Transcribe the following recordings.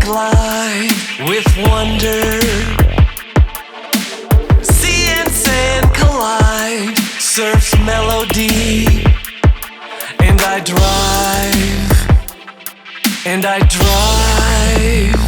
glide with wonder. Sea and sand collide, surf's melody. And I drive, and I drive.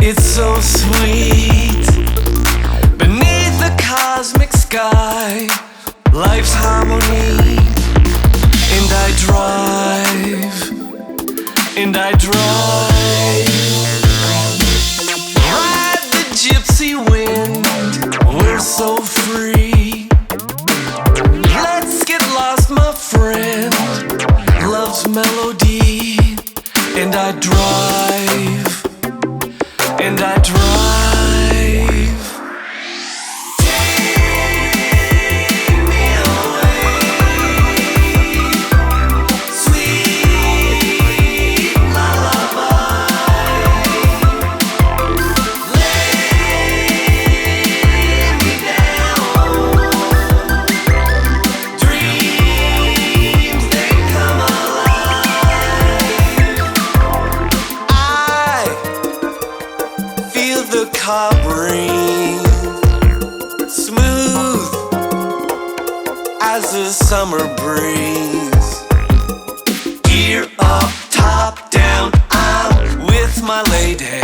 It's so sweet beneath the cosmic sky, life's harmony. And I drive, and I drive. Ride the gypsy wind, we're so free. Let's get lost, my friend, love's melody. And I drive, and I drive. Take me away, sweet lullaby. Lay me down. Dreams, they come alive. Feel the car breeze, smooth as a summer breeze. Gear up, top down, I'm with my lady.